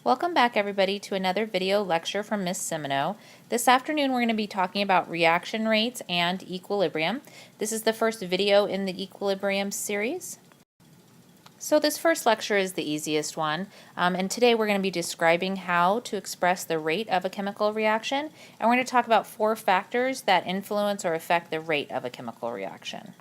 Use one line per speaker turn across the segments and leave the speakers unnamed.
Welcome back everybody to another video lecture from Miss Semino. This afternoon we're going to be talking about reaction rates and equilibrium. This is the first video in the equilibrium series. So this first lecture is the easiest one, and today we're going to be describing how to express the rate of a chemical reaction, and we're going to talk about 4 factors that influence or affect the rate of a chemical reaction.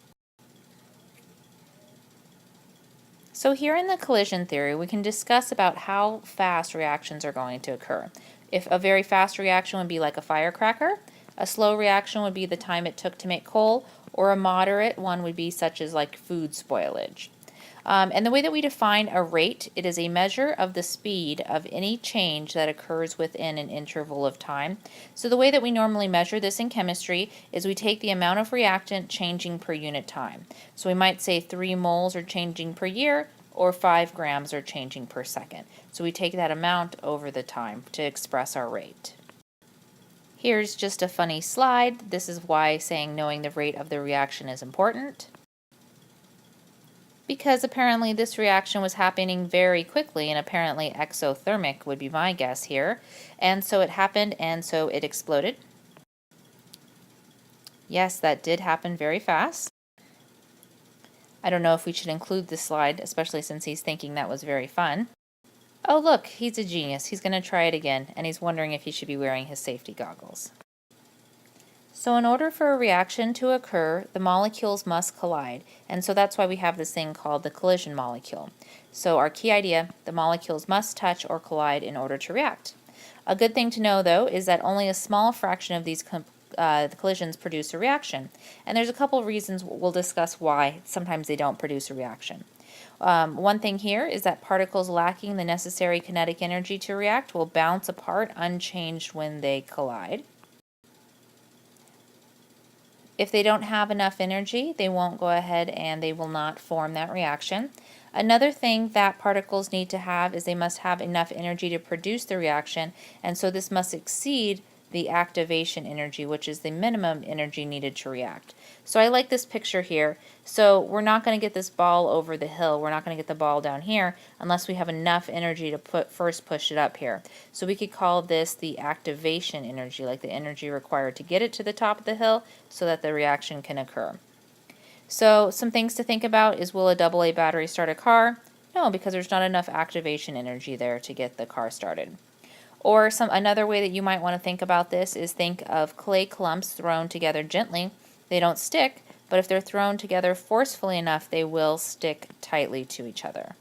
So here in the collision theory, we can discuss about how fast reactions are going to occur. If a very fast reaction would be like a firecracker, a slow reaction would be the time it took to make coal, or a moderate one would be such as like food spoilage. And the way that we define a rate, it is a measure of the speed of any change that occurs within an interval of time. So the way that we normally measure this in chemistry is we take the amount of reactant changing per unit time. So we might say 3 moles are changing per year, or 5 grams are changing per second. So we take that amount over the time to express our rate. Here's just a funny slide. This is why saying knowing the rate of the reaction is important, because apparently this reaction was happening very quickly, and apparently exothermic would be my guess here. And so it happened, and so it exploded. Yes, that did happen very fast. I don't know if we should include this slide, especially since he's thinking that was very fun. Oh look, he's a genius. He's going to try it again, and he's wondering if he should be wearing his safety goggles. So in order for a reaction to occur, the molecules must collide, and so that's why we have this thing called the collision molecule. So our key idea, the molecules must touch or collide in order to react. A good thing to know, though, is that only a small fraction of these collisions produce a reaction, and there's a couple reasons we'll discuss why sometimes they don't produce a reaction. One thing here is that particles lacking the necessary kinetic energy to react will bounce apart unchanged when they collide. If they don't have enough energy, they won't go ahead and they will not form that reaction. Another thing that particles need to have is they must have enough energy to produce the reaction, and so this must exceed the activation energy, which is the minimum energy needed to react. So I like this picture here. So we're not going to get this ball over the hill. We're not going to get the ball down here unless we have enough energy to first push it up here. So we could call this the activation energy, like the energy required to get it to the top of the hill so that the reaction can occur. So some things to think about is, will a AA battery start a car? No, because there's not enough activation energy there to get the car started. Or another way that you might want to think about this is think of clay clumps thrown together gently. They don't stick, but if they're thrown together forcefully enough, they will stick tightly to each other.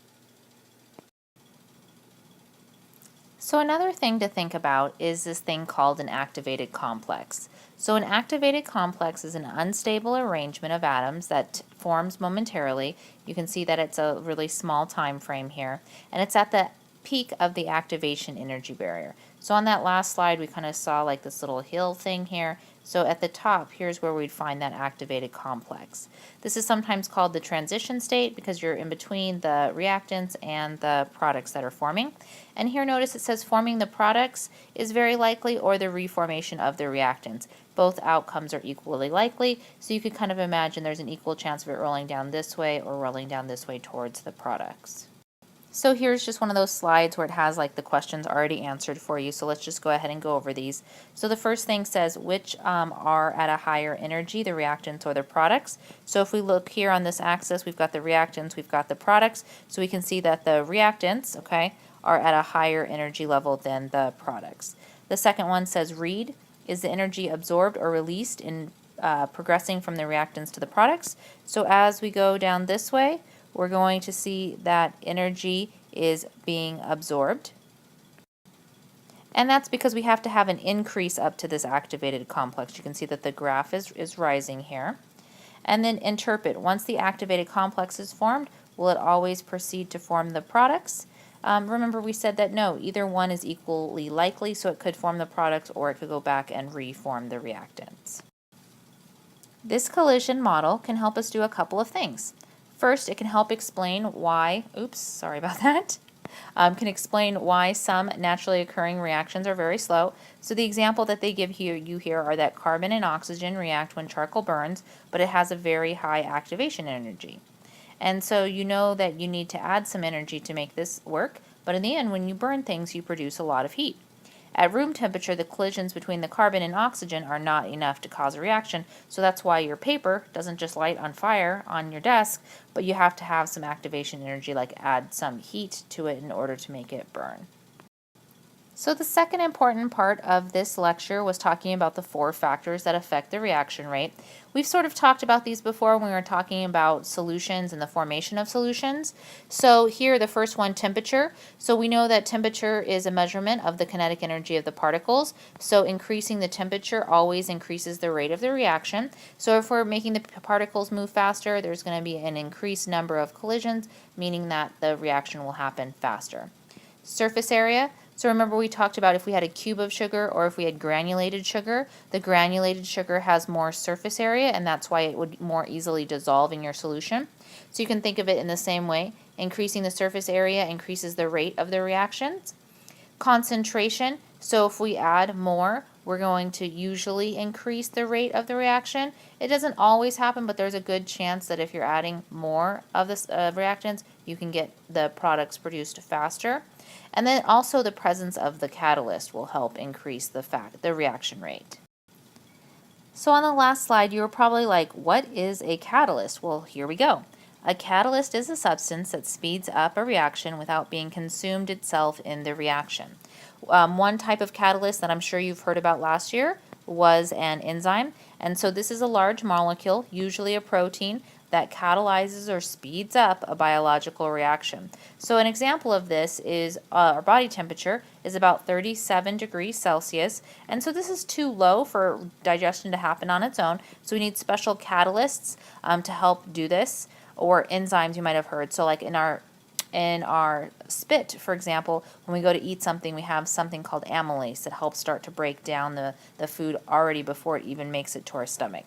So another thing to think about is this thing called an activated complex. So an activated complex is an unstable arrangement of atoms that forms momentarily. You can see that it's a really small time frame here, and it's at the peak of the activation energy barrier. So on that last slide we kind of saw like this little hill thing here. So at the top, here's where we'd find that activated complex. This is sometimes called the transition state because you're in between the reactants and the products that are forming. And here notice it says forming the products is very likely, or the reformation of the reactants. Both outcomes are equally likely, so you could kind of imagine there's an equal chance of it rolling down this way or rolling down this way towards the products. So here's just one of those slides where it has like the questions already answered for you. So let's just go ahead and go over these. So the first thing says which are at a higher energy, the reactants or the products. So if we look here on this axis, we've got the reactants, we've got the products. So we can see that the reactants, okay, are at a higher energy level than the products. The second one says read is the energy absorbed or released in progressing from the reactants to the products. So as we go down this way, we're going to see that energy is being absorbed. And that's because we have to have an increase up to this activated complex. You can see that the graph is rising here. And then interpret. Once the activated complex is formed, will it always proceed to form the products? Remember we said that no, either one is equally likely, so it could form the products or it could go back and reform the reactants. This collision model can help us do a couple of things. First, it can help explain why, can explain why some naturally occurring reactions are very slow. So the example that they give you here are that carbon and oxygen react when charcoal burns, but it has a very high activation energy. And so you know that you need to add some energy to make this work, but in the end, when you burn things, you produce a lot of heat. At room temperature, the collisions between the carbon and oxygen are not enough to cause a reaction, so that's why your paper doesn't just light on fire on your desk, but you have to have some activation energy, like add some heat to it in order to make it burn. So the second important part of this lecture was talking about the 4 factors that affect the reaction rate. We've sort of talked about these before when we were talking about solutions and the formation of solutions. So here, the first one, temperature. So we know that temperature is a measurement of the kinetic energy of the particles. So increasing the temperature always increases the rate of the reaction. So if we're making the particles move faster, there's going to be an increased number of collisions, meaning that the reaction will happen faster. Surface area. So remember we talked about if we had a cube of sugar or if we had granulated sugar. The granulated sugar has more surface area, and that's why it would more easily dissolve in your solution. So you can think of it in the same way. Increasing the surface area increases the rate of the reactions. Concentration. So if we add more, we're going to usually increase the rate of the reaction. It doesn't always happen, but there's a good chance that if you're adding more of this reactants, you can get the products produced faster. And then also the presence of the catalyst will help increase the reaction rate. So on the last slide, you were probably like, what is a catalyst? Well, here we go. A catalyst is a substance that speeds up a reaction without being consumed itself in the reaction. One type of catalyst that I'm sure you've heard about last year was an enzyme. And so this is a large molecule, usually a protein, that catalyzes or speeds up a biological reaction. So an example of this is our body temperature is about 37 degrees Celsius, and so this is too low for digestion to happen on its own, so we need special catalysts to help do this, or enzymes you might have heard. So like in our spit, for example, when we go to eat something, we have something called amylase that helps start to break down the food already before it even makes it to our stomach.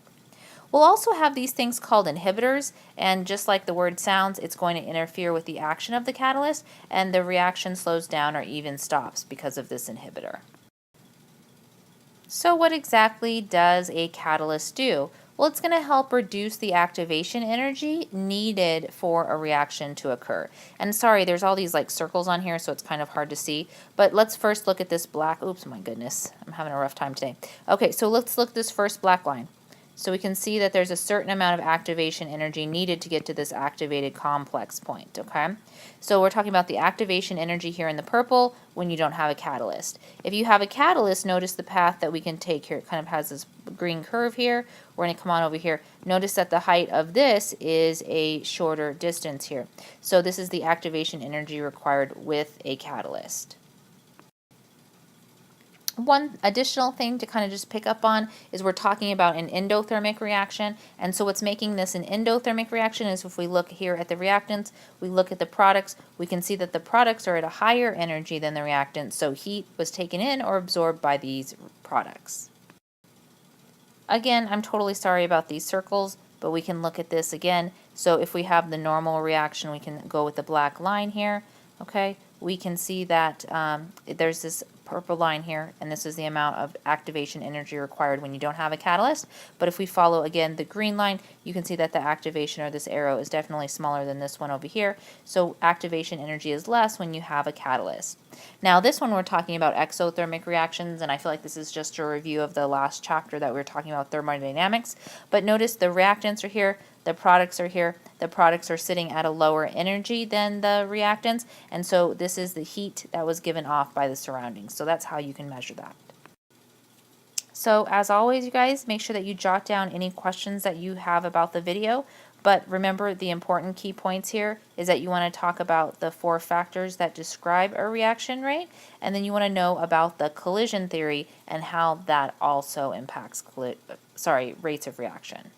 We'll also have these things called inhibitors, and just like the word sounds, it's going to interfere with the action of the catalyst, and the reaction slows down or even stops because of this inhibitor. So what exactly does a catalyst do? Well, it's going to help reduce the activation energy needed for a reaction to occur. And sorry, there's all these like circles on here, so it's kind of hard to see. But let's first look at this black, oops, my goodness, I'm having a rough time today. Okay, so let's look at this first black line. So we can see that there's a certain amount of activation energy needed to get to this activated complex point, okay? So we're talking about the activation energy here in the purple when you don't have a catalyst. If you have a catalyst, notice the path that we can take here. It kind of has this green curve here. We're going to come on over here. Notice that the height of this is a shorter distance here. So this is the activation energy required with a catalyst. One additional thing to kind of just pick up on is we're talking about an endothermic reaction, and so what's making this an endothermic reaction is if we look here at the reactants, we look at the products, we can see that the products are at a higher energy than the reactants, so heat was taken in or absorbed by these products. Again, I'm totally sorry about these circles, but we can look at this again. So if we have the normal reaction, we can go with the black line here, okay? We can see that there's this purple line here, and this is the amount of activation energy required when you don't have a catalyst. But if we follow again the green line, you can see that the activation, or this arrow, is definitely smaller than this one over here. So activation energy is less when you have a catalyst. Now this one we're talking about exothermic reactions, and I feel like this is just a review of the last chapter that we were talking about thermodynamics. But notice the reactants are here, the products are here. The products are sitting at a lower energy than the reactants, and so this is the heat that was given off by the surroundings. So that's how you can measure that. So as always, you guys, make sure that you jot down any questions that you have about the video. But remember, the important key points here is that you want to talk about the 4 factors that describe a reaction rate, and then you want to know about the collision theory and how that also impacts rates of reaction.